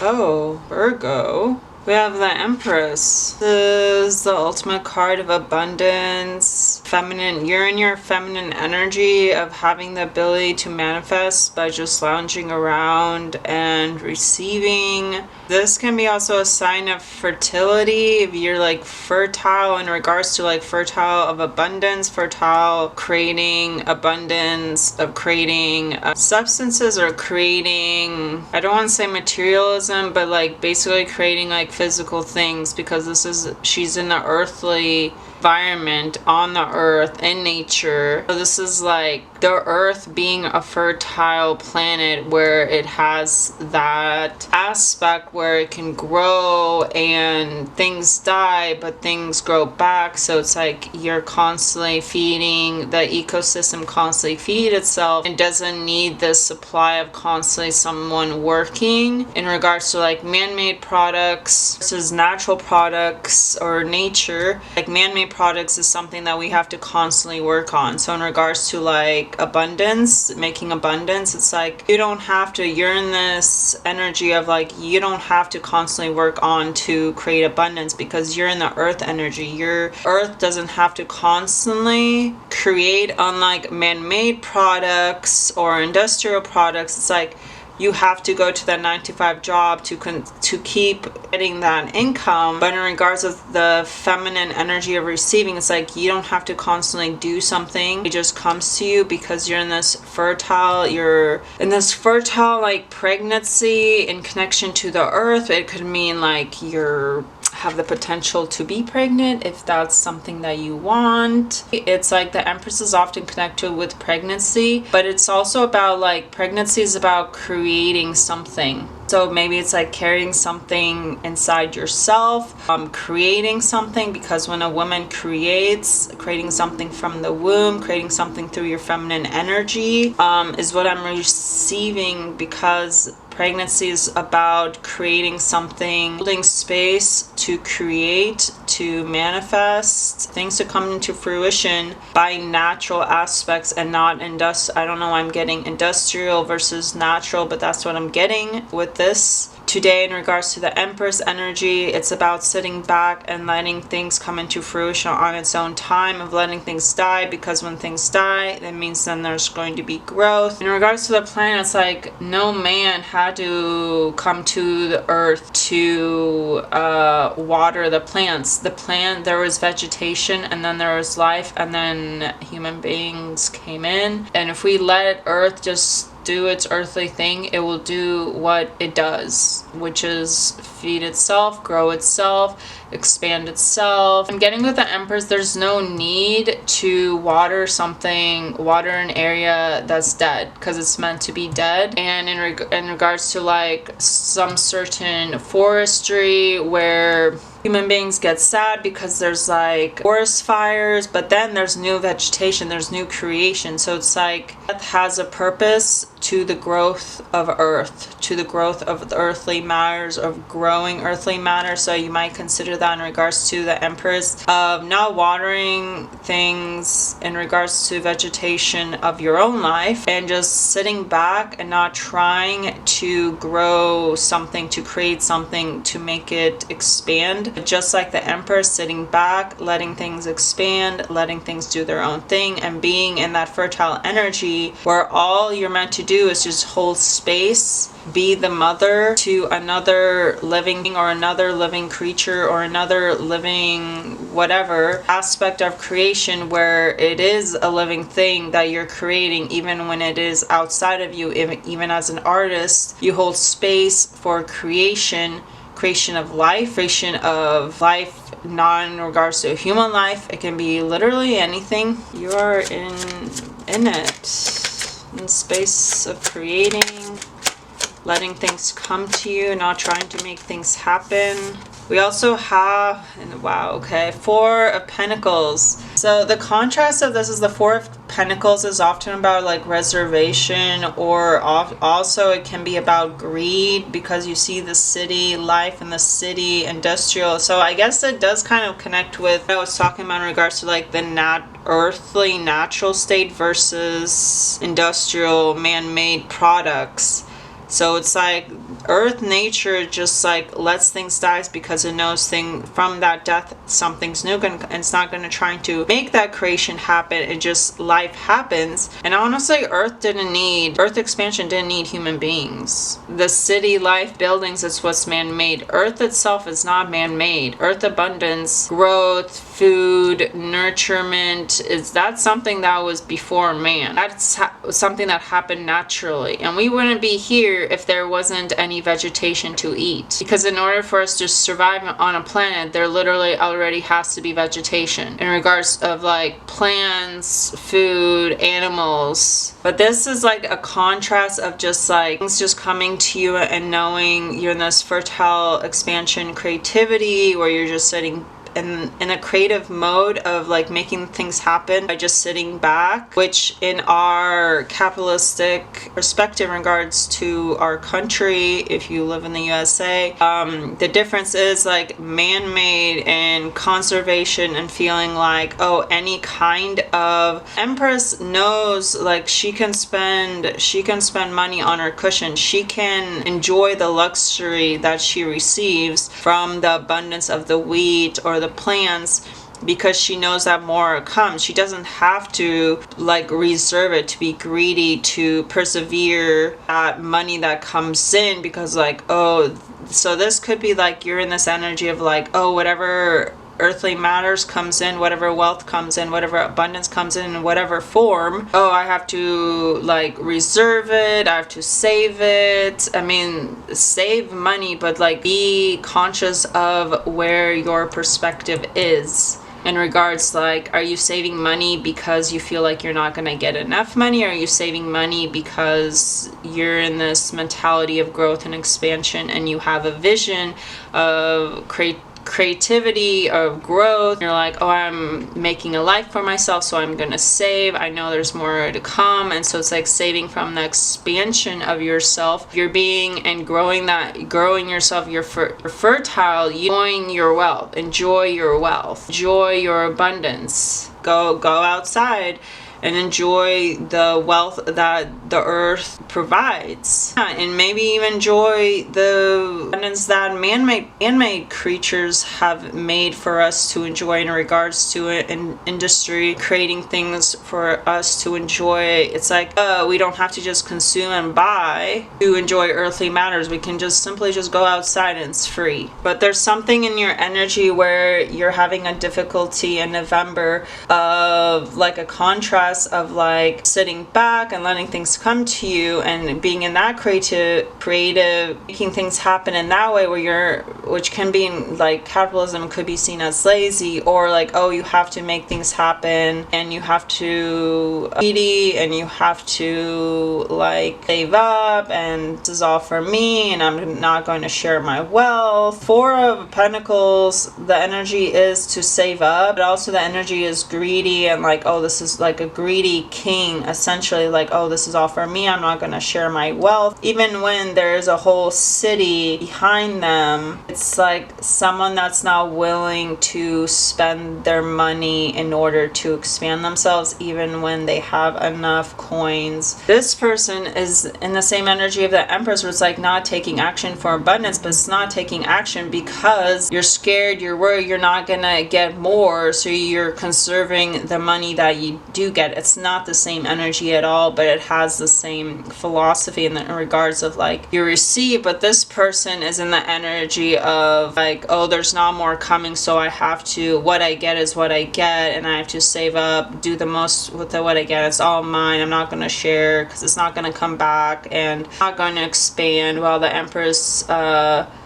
Oh, Virgo. We have the Empress. This is the ultimate card of abundance. Feminine. You're in your feminine energy of having the ability to manifest by just lounging around and receiving. This can be also a sign of fertility. If you're like fertile in regards to like fertile of abundance, fertile creating abundance, of creating substances, or creating, I don't want to say materialism, but like basically creating like physical things, because she's in the earthly environment, on the earth, in nature. So this is like the earth being a fertile planet where it has that aspect where it can grow and things die but things grow back. So it's like you're constantly feeding, the ecosystem constantly feed itself and doesn't need this supply of constantly someone working. In regards to like man-made products versus natural products or nature, like man-made products is something that we have to constantly work on. So in regards to like abundance, making abundance, it's like you don't have to, you're in this energy of like you don't have to constantly work on to create abundance, because you're in the earth energy. Your earth doesn't have to constantly create, unlike man-made products or industrial products. It's like you have to go to that 9-to-5 job to keep getting that income. But in regards of the feminine energy of receiving, it's like you don't have to constantly do something. It just comes to you because you're in this fertile like pregnancy in connection to the earth. It could mean like you're have the potential to be pregnant if that's something that you want. It's like the Empress is often connected with pregnancy, but it's also about like pregnancy is about creating something. So maybe it's like carrying something inside yourself, creating something, because when a woman creating something from the womb, creating something through your feminine energy, is what I'm receiving, because pregnancy is about creating something, holding space to create, to manifest things to come into fruition by natural aspects and not I don't know why I'm getting industrial versus natural, but that's what I'm getting with this. Today, in regards to the Empress energy, it's about sitting back and letting things come into fruition on its own time, of letting things die, because when things die, that means then there's going to be growth. In regards to the planet, it's like no man had to come to the earth to water the plants. There was vegetation, and then there was life, and then human beings came in. And if we let earth just do its earthly thing, it will do what it does, which is feed itself, grow itself, expand itself. I'm getting with the Empress, there's no need to water an area that's dead, because it's meant to be dead. And in regards to like some certain forestry where human beings get sad because there's like forest fires, but then there's new vegetation, there's new creation. So it's like death has a purpose to the growth of earth, to the growth of the earthly matters, of growing earthly matter. So you might consider that in regards to the Empress, of not watering things in regards to vegetation of your own life, and just sitting back and not trying to grow something, to create something, to make it expand. Just like the Empress, sitting back, letting things expand, letting things do their own thing, and being in that fertile energy where all you're meant to do is just hold space, be the mother to another living being or another living creature or another living whatever aspect of creation, where it is a living thing that you're creating, even when it is outside of you. Even as an artist, you hold space for creation of life, not in regards to human life. It can be literally anything. You are in it, in space of creating, letting things come to you, not trying to make things happen. We also have, Four of Pentacles. So the contrast of this is the Four of Pentacles is often about like reservation, or also it can be about greed, because you see the city life and the city industrial. So I guess it does kind of connect with what I was talking about in regards to like the earthly natural state versus industrial man-made products. So it's like Earth nature just like lets things die because it knows from that death something's new, and it's not going to try to make that creation happen. It just, life happens. And honestly, Earth expansion didn't need human beings. The city life buildings is what's man-made. Earth itself is not man-made. Earth abundance, growth, food, nurturement, that's something that was before man. That's something that happened naturally. And we wouldn't be here if there wasn't any vegetation to eat. Because in order for us to survive on a planet, there literally already has to be vegetation in regards of like plants, food, animals. But this is like a contrast of just like things just coming to you and knowing you're in this fertile expansion creativity where you're just sitting in a creative mode of like making things happen by just sitting back, which in our capitalistic perspective in regards to our country, if you live in the USA, the difference is like man-made and conservation and feeling like, oh, any kind of Empress knows like she can spend money on her cushion. She can enjoy the luxury that she receives from the abundance of the wheat or the plants because she knows that more comes. She doesn't have to like reserve it, to be greedy, to persevere that money that comes in because like, oh, so this could be like you're in this energy of like, oh, whatever earthly matters comes in, whatever wealth comes in, whatever abundance comes in whatever form, oh, I have to like reserve it, I have to save it. I mean, save money, but like be conscious of where your perspective is in regards like, are you saving money because you feel like you're not going to get enough money? Or are you saving money because you're in this mentality of growth and expansion and you have a vision of creativity, of growth? You're like, oh, I'm making a life for myself, so I'm gonna save. I know there's more to come. And so it's like saving from the expansion of yourself, your being, and growing yourself. You're fertile, enjoying your wealth, enjoy your abundance. Go outside and enjoy the wealth that the earth provides. Yeah, and maybe even enjoy the abundance that man-made creatures have made for us to enjoy in regards to it, in industry, creating things for us to enjoy. It's like, we don't have to just consume and buy to enjoy earthly matters. We can just simply just go outside and it's free. But there's something in your energy where you're having a difficulty in November of like a contrast of like sitting back and letting things come to you and being in that creative, making things happen in that way which can be in, like, capitalism could be seen as lazy, or like, oh, you have to make things happen and you have to greedy and you have to like save up and this is all for me and I'm not going to share my wealth. Four of Pentacles, the energy is to save up, but also the energy is greedy and like, oh, this is like a greedy king, essentially, like, oh, this is all for me, I'm not going to share my wealth. Even when there's a whole city behind them, it's like someone that's not willing to spend their money in order to expand themselves, even when they have enough coins. This person is in the same energy of the Empress, where it's like not taking action for abundance, but it's not taking action because you're scared, you're worried, you're not gonna get more, so you're conserving the money that you do get. It's not the same energy at all, but it has the same philosophy in regards of like you receive. But this person is in the energy of like, oh, there's not more coming, so I have to, what I get is what I get, and I have to save up, do the most with what I get. It's all mine. I'm not going to share because it's not going to come back and not going to expand. While the Empress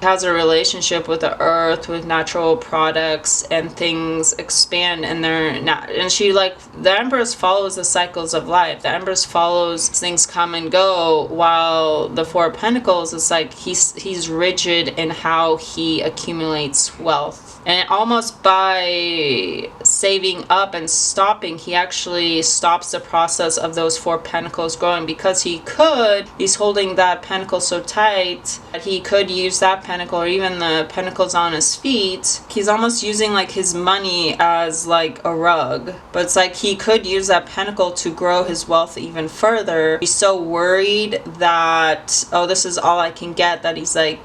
has a relationship with the earth, with natural products, and things expand, and they're not, and she, like, the Empress follows the cycles of life. The Empress follows things come and go, while the Four of Pentacles is like he's rigid in how he accumulates wealth. And almost by saving up and stopping, he actually stops the process of those Four Pentacles growing, because he's holding that pentacle so tight that he could use that pentacle, or even the pentacles on his feet, he's almost using like his money as like a rug. But it's like he could use that pentacle to grow his wealth even further. He's so worried that, oh, this is all I can get, that he's like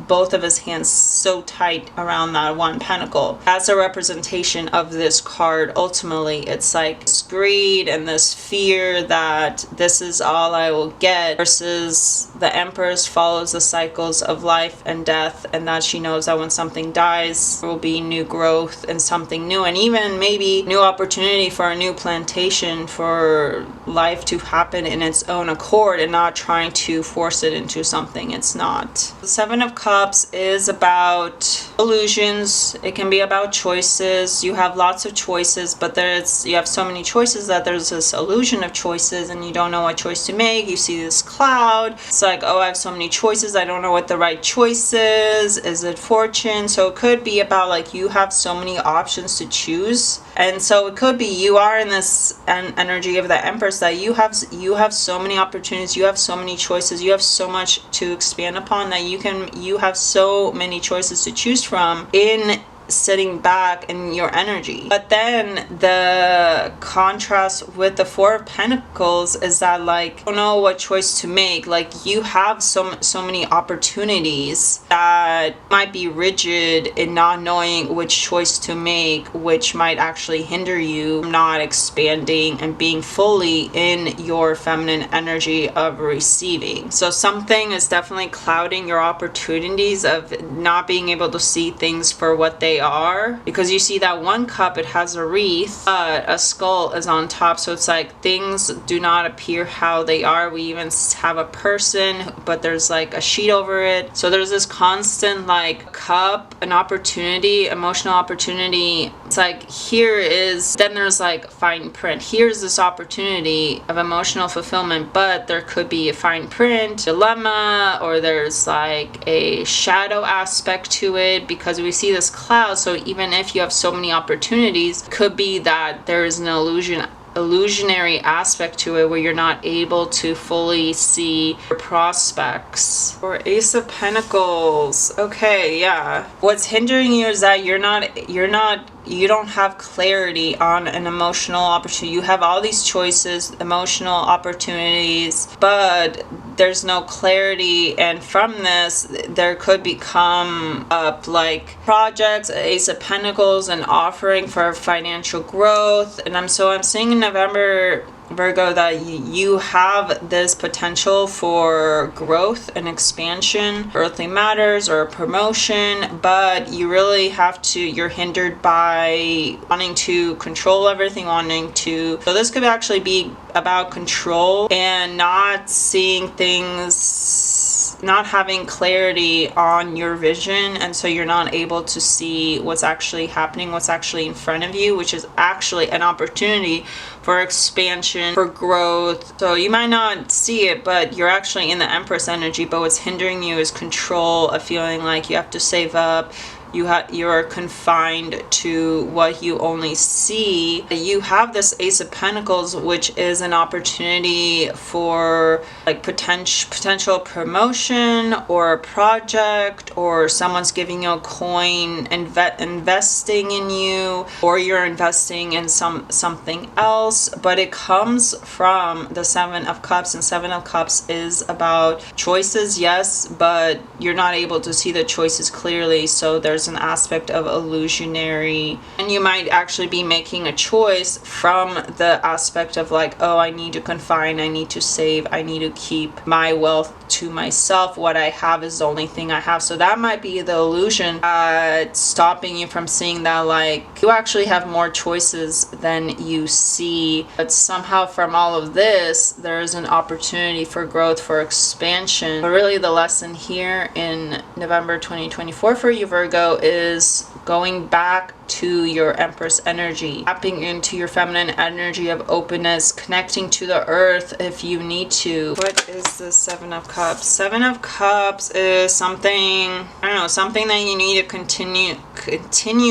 both of his hands so tight around that one pentacle. That's a representation of this card. Ultimately, it's like this greed and this fear that this is all I will get, versus the Empress follows the cycles of life and death, and that she knows that when something dies, there will be new growth and something new, and even maybe new opportunity for a new plantation, for life to happen in its own accord and not trying to force it into something it's not. The Seven of Cups is about illusions. It can be about choices. You have lots of choices, but you have so many choices that there's this illusion of choices and you don't know what choice to make. You see this cloud. It's like, oh, I have so many choices. I don't know what the right choice is. Is it fortune? So it could be about like you have so many options to choose. And so it could be you are in this energy of the Empress that you have so many opportunities, you have so many choices, you have so much to expand upon, that you have so many choices to choose from in sitting back in your energy. But then the contrast with the Four of Pentacles is that like you don't know what choice to make. Like you have so many opportunities that might be rigid in not knowing which choice to make, which might actually hinder you from not expanding and being fully in your feminine energy of receiving. So something is definitely clouding your opportunities of not being able to see things for what they are, because you see that one cup, it has a wreath, but a skull is on top, so it's like things do not appear how they are. We even have a person, but there's like a sheet over it, so there's this constant like cup, an opportunity, emotional opportunity. It's like here is, then there's like fine print, here's this opportunity of emotional fulfillment, but there could be a fine print dilemma, or there's like a shadow aspect to it, because we see this cloud. So even if you have so many opportunities, could be that there is an illusionary aspect to it where you're not able to fully see your prospects. Or Ace of Pentacles. Okay, yeah. What's hindering you is that you don't have clarity on an emotional opportunity. You have all these choices, emotional opportunities, but there's no clarity, and from this there could become up like projects, Ace of Pentacles, an offering for financial growth. And I'm seeing in November, Virgo, that you have this potential for growth and expansion, earthly matters or promotion, but you really you're hindered by wanting to control everything, so this could actually be about control and not seeing things, not having clarity on your vision, and so you're not able to see what's actually happening, what's actually in front of you, which is actually an opportunity for expansion, for growth. So you might not see it, but you're actually in the Empress energy, but what's hindering you is control, a feeling like you have to save up, you're confined to what you only see. You have this Ace of Pentacles, which is an opportunity for like potential promotion or a project, or someone's giving you a coin, investing in you, or you're investing in something else. But it comes from the Seven of Cups, and Seven of Cups is about choices, yes, but you're not able to see the choices clearly, so there's an aspect of illusionary, and you might actually be making a choice from the aspect of like, oh, I need to confine, I need to save, I need to keep my wealth to myself, what I have is the only thing I have. So that might be the illusion stopping you from seeing that like you actually have more choices than you see. But somehow from all of this there is an opportunity for growth, for expansion. But really the lesson here in November 2024 for you, Virgo, is going back to your Empress energy, tapping into your feminine energy of openness, connecting to the earth if you need to. What is the Seven of Cups? Seven of Cups is something that you need to continue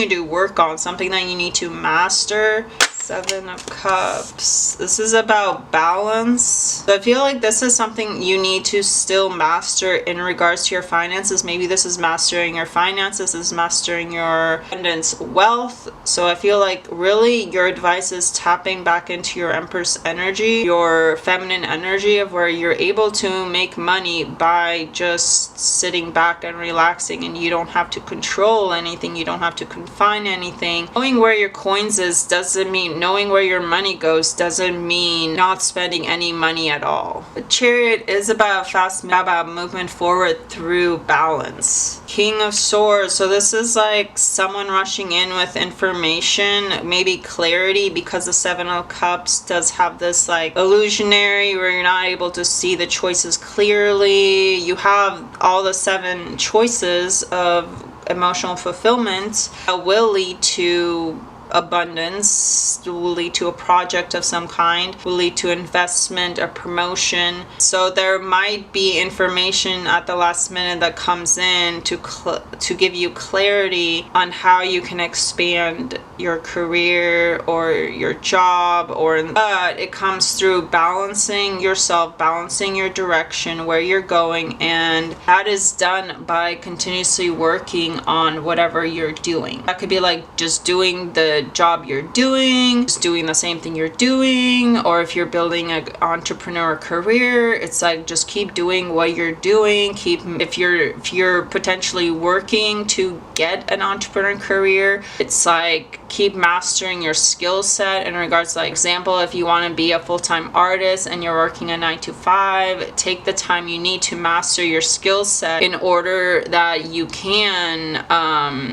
to work on, something that you need to master. Seven of Cups. This is about balance. So I feel like this is something you need to still master in regards to your finances. Maybe this is mastering your finances, this is mastering your abundance wealth. So I feel like really your advice is tapping back into your Empress energy, your feminine energy, of where you're able to make money by just sitting back and relaxing, and you don't have to control anything, you don't have to confine anything. Knowing where your coins is doesn't mean knowing where your money goes doesn't mean not spending any money at all. The Chariot is about about movement forward through balance. King of Swords. So this is like someone rushing in with information, maybe clarity, because the Seven of Cups does have this like illusionary where you're not able to see the choices clearly. You have all the 7 choices of emotional fulfillment that will lead to abundance, will lead to a project of some kind, will lead to investment, a promotion. So there might be information at the last minute that comes in to give you clarity on how you can expand your career or your job, but it comes through balancing yourself, balancing your direction, where you're going, and that is done by continuously working on whatever you're doing. That could be like just doing the job you're doing, just doing the same thing you're doing, or if you're building an entrepreneur career, it's like just keep doing what you're doing. If you're potentially working to get an entrepreneur career, it's like keep mastering your skill set in regards to, like, example, if you want to be a full-time artist and you're working a 9 to 5, take the time you need to master your skill set in order that you can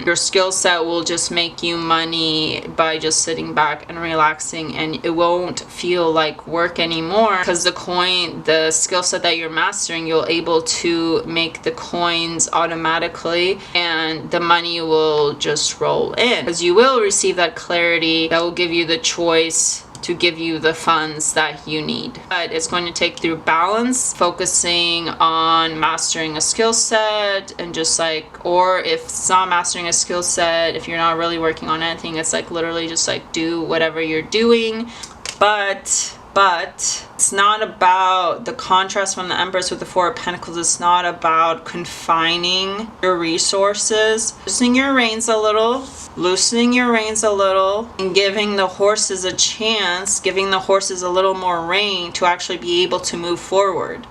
your skill set will just make you money by just sitting back and relaxing, and it won't feel like work anymore, because the skill set that you're mastering, you'll able to make the coins automatically and the money will just roll in, because you will receive that clarity that will give you the choice to give you the funds that you need. But it's going to take through balance, focusing on mastering a skill set, and just like, or if it's not mastering a skill set, if you're not really working on anything, it's like literally just like do whatever you're doing. But it's not about the contrast from the Empress with the Four of Pentacles. It's not about confining your resources, loosening your reins a little, and giving the horses a chance, giving the horses a little more rein to actually be able to move forward.